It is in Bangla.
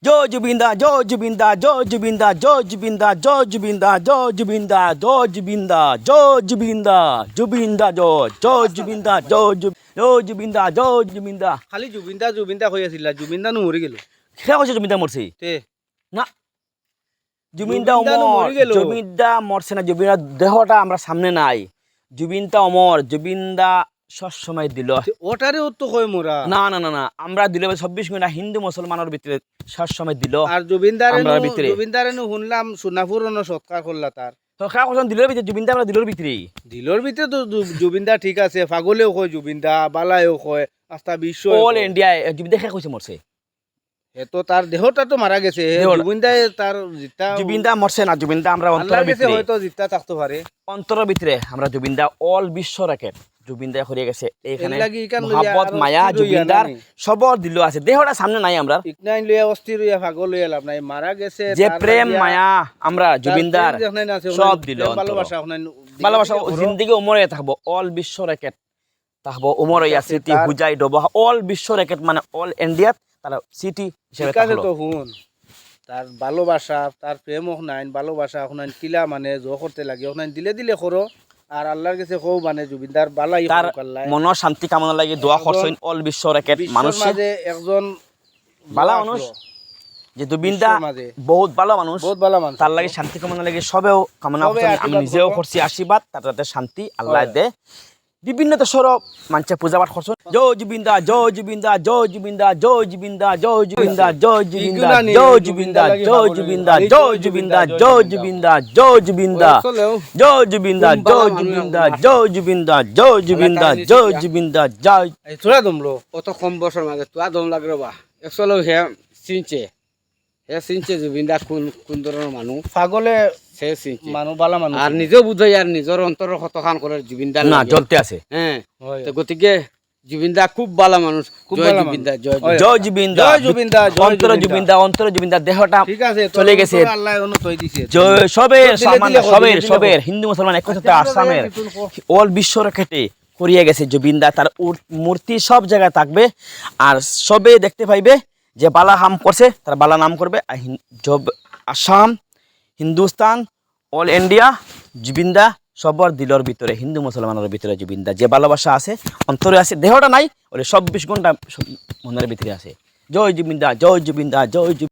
জয় জুবিন্দা জয় জুবিন্দা জয় জুবিন্দা জয় জুবিন্দা জয় জুবিন্দা জয় জুবিন্দা জয় জুবিন্দা জয় জুবিন্দা জুবিন্দা জয় জয় জুবিন্দা জয় জয় জুবিন্দা জয় জুবিন্দা খালি জুবিন্দা জুবিন্দা হৈ আছিলা জুবিন্দা নো মৰি গেল সেয়া কৈছে জুবিন্দা মরছে তে না জুবিন্দা জুবিন্দা নো অমর মরি গেল। জুবিন্দা মরছে না জুবিন্দা দেহটা আমরা সামনে নাই জুবিন্দা অমর জুবিন্দা সবসময় দিল ওটারে তো কয় মোরা না না না না আমরা দিল 24 ঘন্টা হিন্দু মুসলমানের ভিতরে সবসময় দিল আর জুবিন্দারে আমরা ভিতরে। জুবিন্দারে নো শুনলাম সোনাপুরনো সৎকার করলা তার তো খেয়া কৈছে দিলের ভিতরে জুবিন্দা আমরা দিলের ভিতরে দিলর ভিতরে তো জুবিন্দা ঠিক আছে পাগলেও কয় জুবিন্দা বালায়ও কয় আস্তা বিশ্ব অল ইন্ডিয়া জুবিন্দা খেয়া কৈছে মরছে এতো তার দেহটা তো মারা গেছে দেহটা। জুবিন্দায় তার জিতা জুবিন্দা মরছে না জুবিন্দা আমরা আল্লাহর অন্তরের কাছে ভিতরে হয়তো জিতা থাকতে পারে অন্তরের ভিতরে আমরা জুবিন্দা অল বিশ্ব রেকেট জুবিন্দা হরিয়ে গেছে এখানে এর লাগি ইকান লইয়া মহব্বত আরো মায়া অস্থির হইয়া জুবিন্দার নানি। সবর দিল আছে দেহটা সামনে নাই আমরা ইকনাইন লইয়া অস্থির হইয়া পাগল লইয়া লাভ নাই মারা গেছে যে তার প্রেম লাগিয়া- মায়া আমরা তার জুবিন্দার প্রেম যেখানে আছে, সব ওখানে দিল প্রেম অন্তর। ভালোবাসা ওখানে ভালোবাসা দিকে ঘুরো। জিন্দিগি উমরে থাকবো অল বিশ্ব রেকেট থাকবো উমর ইয়া আছে সিটি তার- হুজাই ডবা অল বিশ্ব রেকেট মানে অল ইন্ডিয়াত তারা সিটি হিসেবে ঠিক আছে থাকলো তো শুন তার ভালোবাসা তার প্রেম ওখানে ভালোবাসা ওখানে কিলা মানে জো করতে লাগে ওখানে দিলে দিলে করো আর আল্লাহর কাছে কও মানে জুবিনদার বালাই তার করুক আল্লাহ। মনের শান্তি কামনা লাগে দোয়া করছেন অল বিশ্ব রেকেট বিশ্বের মানুষ মাঝে একজন ভালো আসলো। মানুষ যে জুবিন্দা বিশ্বের মাঝে বহুত ভালো মানুষ বহুত ভালো মানুষ তার লাগে শান্তি কামনা লাগে সবেও কামনা সবে করছেন আমি আশীর্বাদ নিজেও করবো। করছি আশীর্বাদ তার যাতে শান্তি আল্লাহ হয়। দে বিভিন্ন দেশের মানুষে পূজা পাঠ করছেন জয় জুবিন্দা জয় জুবিন্দা জয় জুবিন্দা জয় জুবিন্দা জয় জুবিন্দা জয় জুবিন্দা ইগুলা নিয়ে জয় জুবিন্দা জুবিন্দা লাগি জয় ভাবলে। জুবিন্দা খালি জয় জুবিন্দা জয় জুবিন্দা জয় জুবিন্দা চলেও জয় জুবিন্দা কোন বাবা জয় মানুষ জুবিন্দা আমরা? জয় জুবিন্দা জয় জুবিন্দা জয় জুবিন্দা জয় এই তোরা দমলো অত কম বছর মাঝে তো দম লাগে বা একচুয়ালি হে চিনছে জুবিনদা কোন ধরনের মানুষ পাগলে সে চিনছে মানুষ ভালো মানুষ আর নিজেও বুঝাই আর নিজের অন্তরের কতখান করে জুবিনদার না লাগে। জ্বলতে আছে হ্যাঁ হয়। তো গতিকে জুবিনদা খুব ভালো মানুষ খুব জয় ভালো জুবিনদা মানুষ। জয় হয়। জয় জুবিন্দা জয় জুবিন্দা, জয় অন্তর জুবিন্দা। জুবিন্দা অন্তর জুবিন্দা দেহটা ঠিক আছে তোর চলে গেছে অন্তরে আল্লাহ অনুতই দিছে জয় সবের দিলে সামান দিলে হোক, সবের দিলে সবের হোক। হিন্দু মুসলমান একসাথে আচ্ছা, আসামের কিছু হোক। অল বিশ্ব রেখেটে করিয়া গেছে জুবিন্দা তার মূর্তি সব জায়গায় থাকবে আর সবে দেখতে পাইবে যে বালা হাম করছে তার বালা নাম করবে আর আসাম হিন্দুস্তান অল ইন্ডিয়া জুবিন্দা সবার দিলর ভিতরে হিন্দু মুসলমানের ভিতরে জুবিন্দা যে ভালোবাসা আছে অন্তরে আছে দেহটা নাই ওরে 24 ঘন্টা মনের ভিতরে আছে জয় জুবিন্দা জয় জুবিন্দা জয়